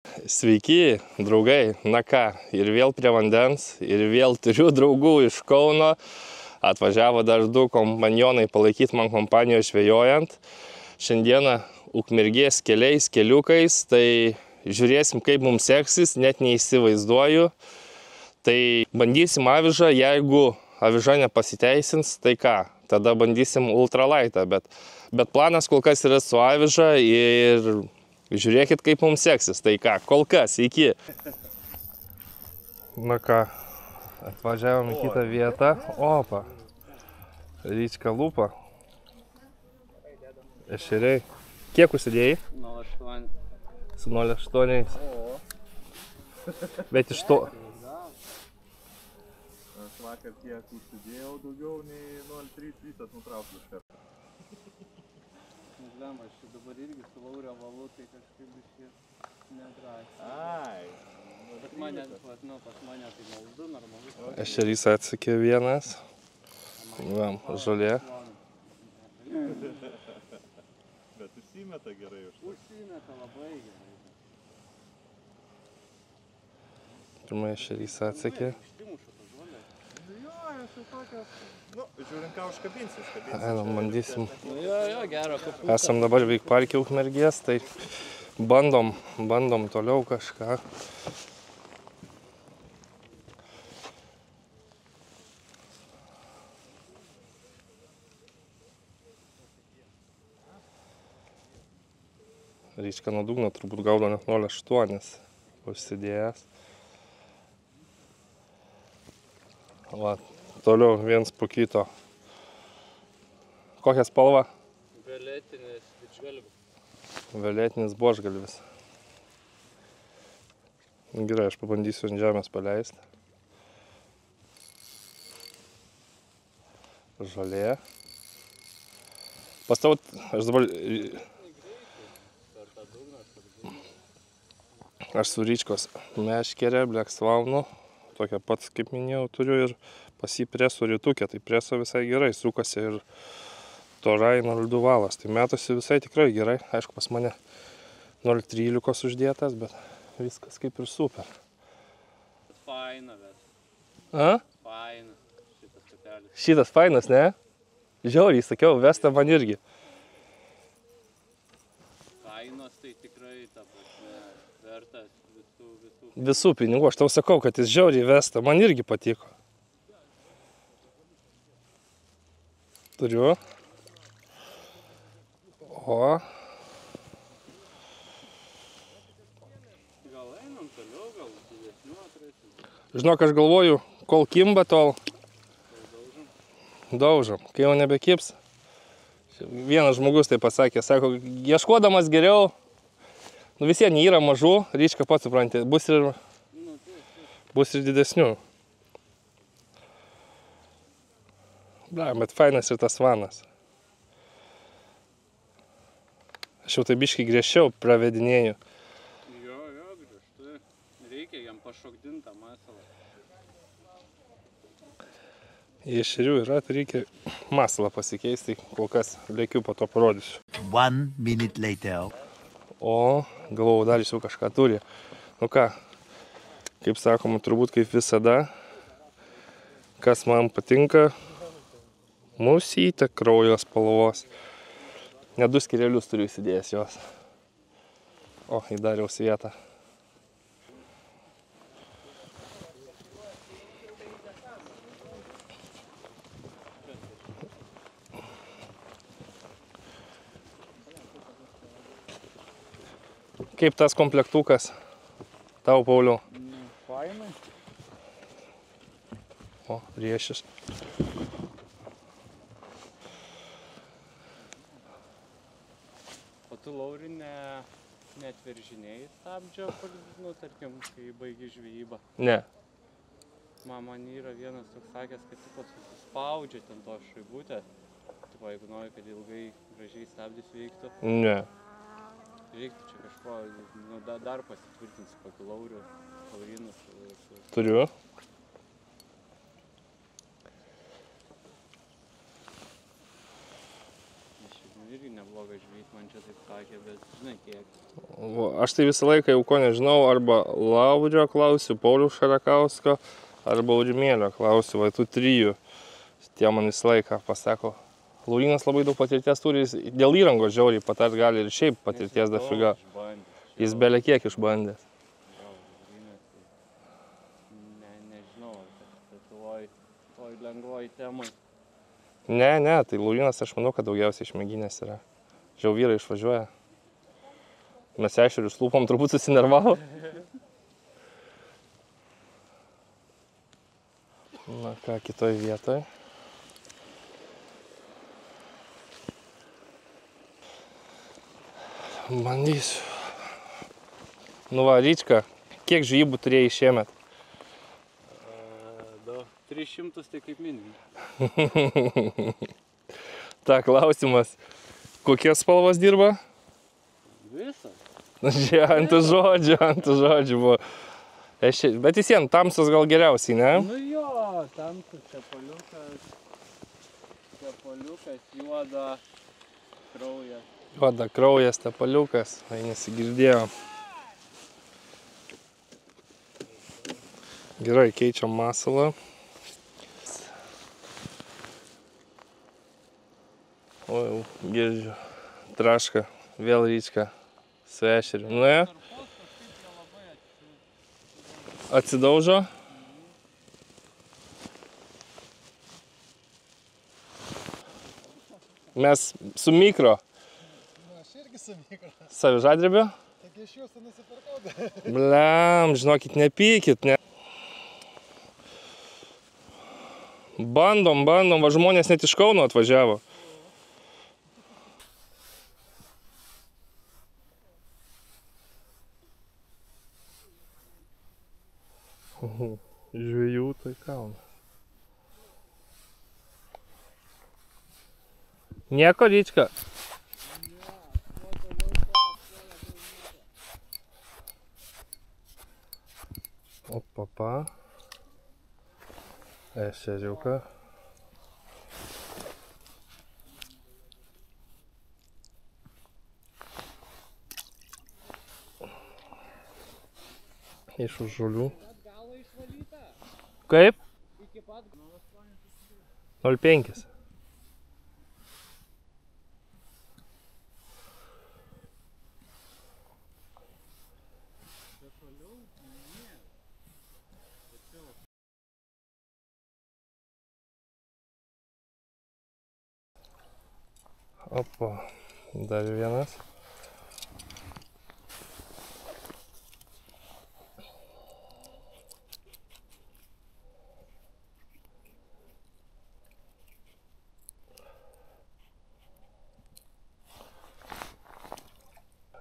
Sveiki, draugai, na ką, ir vėl prie vandens, ir vėl turiu draugų iš Kauno. Atvažiavo dar 2 kompanionai palaikyti man kompanijoje žvejojant. Šiandieną Ukmergės keliais, keliukais, tai žiūrėsim, kaip mums seksis, net neįsivaizduoju. Tai bandysim avižą, jeigu aviža nepasiteisins, tai ką, tada bandysim ultralaitą, bet planas kol kas yra su aviža ir žiūrėkit, kaip mums seksis. Tai ką, kol kas, iki. Na ką, atvažiavom į kitą vietą. Opa, ryčka lupa. Ešeriai. Kiek užsidėjai? 0,8. Su 0,8. Bet iš to... Aš vakar kiek užsidėjau, daugiau nei 0,3 visas nutrauktas iš karto. Nežinoma, aš dabar irgi su Laurio valu, tai kažkaip biškai nedrąsiai. Ai. Bet mane, pas mane tai maldu, normalus. Ešerys atsikė vienas. Žolė. Bet užsimeta gerai už tai. Užsimeta labai gerai. Pirmai ešerys atsikė. Išsimuša tą žolę. Jo, aš jau tokias... Nu, žiūrint, ką užkabinsis. Einam, bandysim. Jo, gero kapų. Esam dabar veik parke Ukmergės, tai bandom toliau kažką. Ryčka nuo dugno turbūt gaudo net 0,8 užsidėjęs. Va, toliau viens po kito. Kokia spalva? Violetinis didžgalvis. Violetinis buožgalvis. Gerai, aš pabandysiu ant žemės paleisti. Žolė. Pastaut, aš dabar... Aš su Ryčkos meškerė, bleksvaunu. Tokią pats, kaip minėjau, turiu ir pas jį preso rytukę. Tai preso visai gerai, sukasi ir torai 0,2 valas. Tai metosi visai tikrai gerai. Aišku, pas mane 0,13 uždėtas, bet viskas kaip ir super. Faina, bet. A? Faina. Šitas katelis. Šitas fainas, ne? Žiauriai, sakiau, Vesta man irgi. Kainos tai tikrai ta prasme vertas visų. Visų pinigų. Aš tau sakau, kad jis žiauriai Vesta. Man irgi patiko. Turiu. O. Gal einam toliau, gal didesnių atrasim. Žinok, aš galvoju, kol kimba, tol daužom. Kai jau nebekips. Vienas žmogus tai pasakė, sako, ieškodamas geriau, nu visien yra mažų, Ryčka pats supranti, bus ir didesnių. Bla, bet fainas ir tas vanas. Aš jau tai biškai griežčiau pravedinėju. Jo, griežtai. Reikia jam pašokdinti tą masalą. Ešerių yra, tai reikia masalą pasikeisti, kol kas lėkiu, po to parodysiu. 1 minute later. O, galvoju, dar jis jau kažką turi. Nu ką, kaip sakoma, turbūt kaip visada, kas man patinka, musytė kraujo spalvos. Net 2 skyrelius turiu įsidėjęs jos. O, įdariaus vietą. Kaip tas komplektukas tau, Pauliau? Fainai. O, riešis. O tu, Lauri, netveržinėjai stabdžio, nu, tarkim, kai baigi žvejybą? Ne. Man yra vienas toks sakęs, kad tipo susispaudžia ten to šaibutės. Tipo, jeigu nori, kad ilgai gražiai stabdys veiktų. Ne. Reiktų čia kažko, nu, dar pasitvirtinti kokį Laurių, Laurinus. Turiu. Irgi neblogas žvejys, man čia taip sakė, bet žinai kiek. Aš tai visą laiką jau ko nežinau, arba Laurio klausiu, Pauliaus Šarakausko, arba Aurimėlio klausiu, va tų trijų. Tie man visą laiką pasako. Laurynas labai daug patirties turi, jis dėl įrangos žiauriai patart gali ir šiaip patirties dafiga. Jis belia kiek išbandęs. Nežinau, toj lengvoj temai. Ne, tai Laurynas aš manau, kad daugiausiai išmėginęs yra. Žiau vyrai išvažiuoja. Mes ešerius lūpom, turbūt susinervavo. Na ką, kitoj vietoj. Bandysiu. Nu va, Ryčka, kiek žvejybų turėjai šiemet? 300 tai kaip minimum. Ta, klausimas. Kokios spalvos dirba? Visą. Ant tų žodžių buvo. Bet vis vien, tamsus gal geriausiai, ne? Nu jo, tamsus tepaliukas, juoda kraujas. Juoda kraujas, tepaliukas, tai nesigirdėjo. Gerai, keičiam masalą. O jau girdžiu. Traška, vėl Ryčka su ešeriu. Nuėjo? Atsidaužo? Mes su mikro. Aš irgi su mikro. Savižadrebio? Taigi iš jūsų nusipirkau. Bliam, žinokit, nepykit, ne. Bandom, va žmonės net iš Kauno atvažiavo. Žvejų tai Kaunas. Nieko, Ryčka? Opapa. Ešeriuką. Iš už žolių. Kaip? 0,5. Opa, dar vienas.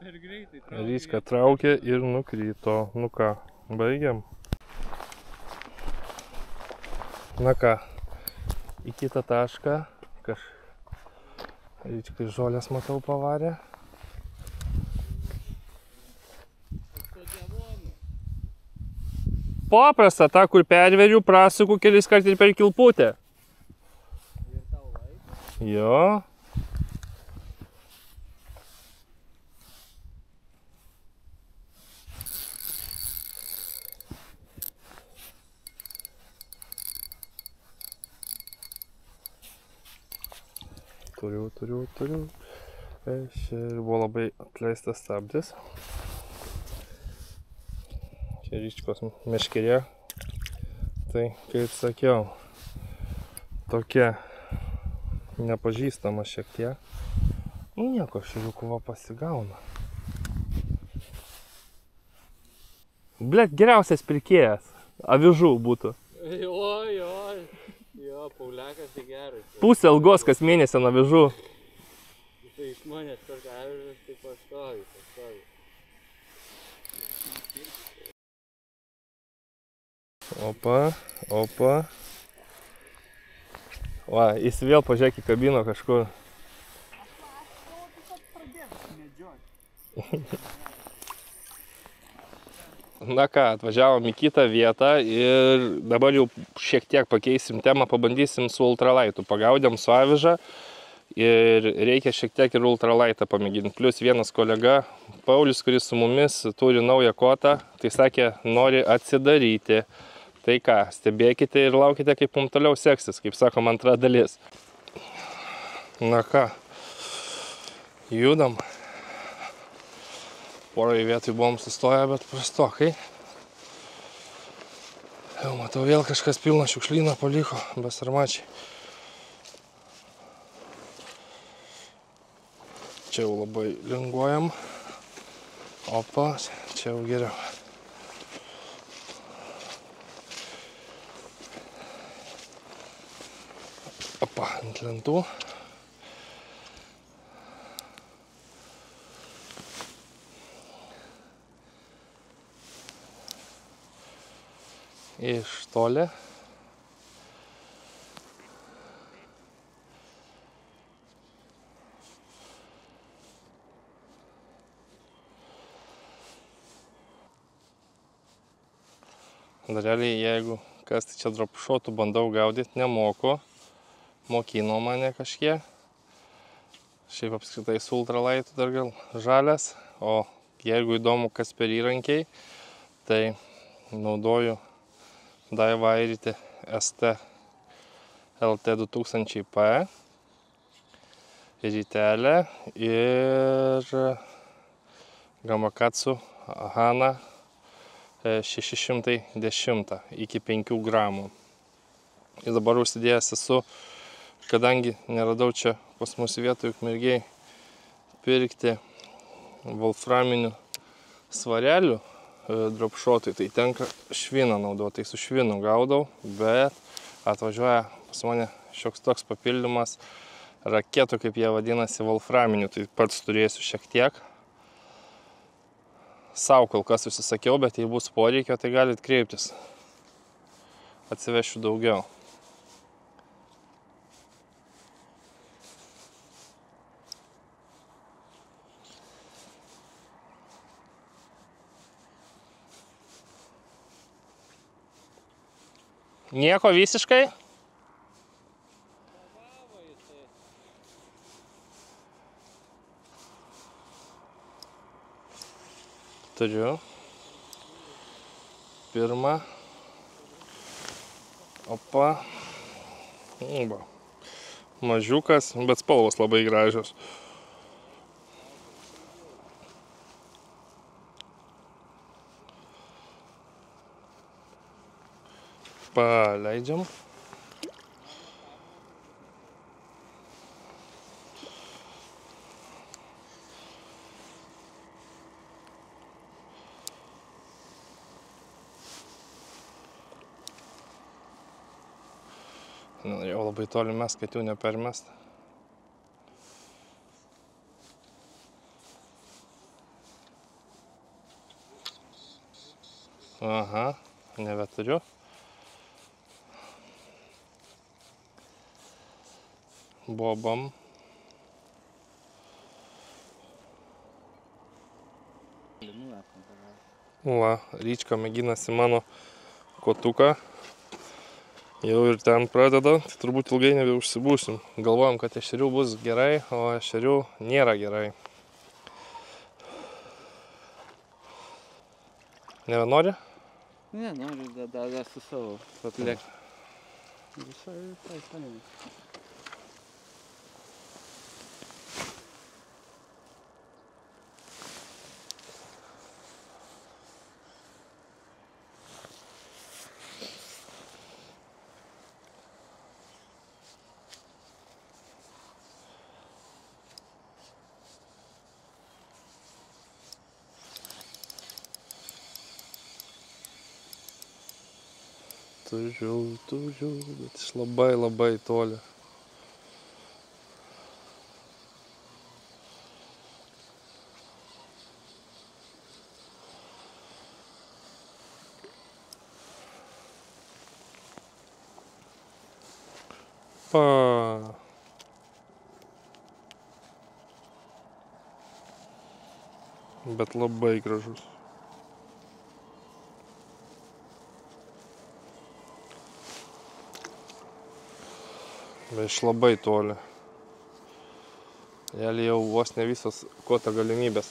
Per greitai traukė. Ryčka traukė ir nukrito. Nu ką, baigiam. Na ką, į kitą tašką. Ryčkai žolės matau pavarė. Paprasta, tą, kur perveriu, prasuku kelis kartus ir per kilputę. Ir tau laiko? Jo. Turiu. Čia buvo labai atleistas stabdis. Čia Ryčkos meškerė. Tai, kaip sakiau, tokia nepažįstama šiek tiek. Nu nieko, širiukų va pasigauna. Blet, geriausias pirkėjas. Avižų būtų. Jo, Pauliakas tai geras. Pusė algos kas mėnesį ant avižų. Tai iš manęs perka avižas, tai pastovi. Opa. Va, jis vėl pažiūrėk į kabino kažkur. Na ką, atvažiavom į kitą vietą ir dabar jau šiek tiek pakeisim temą, pabandysim su ultralaitu. Pagaudėm su aviža ir reikia šiek tiek ir ultralaitą pamėginti. Plius vienas kolega, Paulius, kuris su mumis turi naują kotą, tai sakė, nori atsidaryti. Tai ką, stebėkite ir laukite, kaip mums toliau seksis, kaip sakom, antra dalis. Na ką, judam. Porai vietoj buvom sustoję, bet prastokai. Jau matau, vėl kažkas pilną šiukšlyną paliko, besarmačiai. Čia jau labai linguojam. Opa, čia jau geriau. Opa, ant lentų. Iš toli. Realiai, jeigu kas tai čia dropšotų bandau gaudyti, nemoku. Mokino mane kažkiek. Šiaip apskritai su ultralaitu dar gal žalias. O jeigu įdomu, kas per įrankiai, tai naudoju Daivairite ST LT 2000P rytelę ir Gamakatsu Hana 610 iki 5 gramų. Ir dabar užsidėjęs esu, kadangi neradau čia pas mus vietoj Ukmergėj pirkti volframinių svarelių dropshotui, tai tenka šviną naudoti, tai su švinu gaudau, bet atvažiuoja pas mane šioks toks papildymas raketų, kaip jie vadinasi, volframinių, tai pats turėsiu šiek tiek. Sau kol kas užsisakiau, bet jei bus poreikio, tai galit kreiptis. Atsivešiu daugiau. Nieko visiškai? Turiu. Pirmą. Opa. Va. Mažiukas, bet spalvos labai gražios. Paleidžiam. Jau labai toli mes, kad jų nepermest. Aha, nebeturiu. Bobam. Va, Ryčka mėginasi mano kotuką. Jau ir ten pradeda, tai turbūt ilgai nebeužsibūsim. Galvojam, kad ešerių bus gerai, o ešerių nėra gerai. Nebenori? Ne, noriu dar su savo paplėkti. Visai fainai. Turiu, bet iš labai toli. Bet labai gražus. Bet iš labai toli. Realiai jau vos ne visos koto galimybės.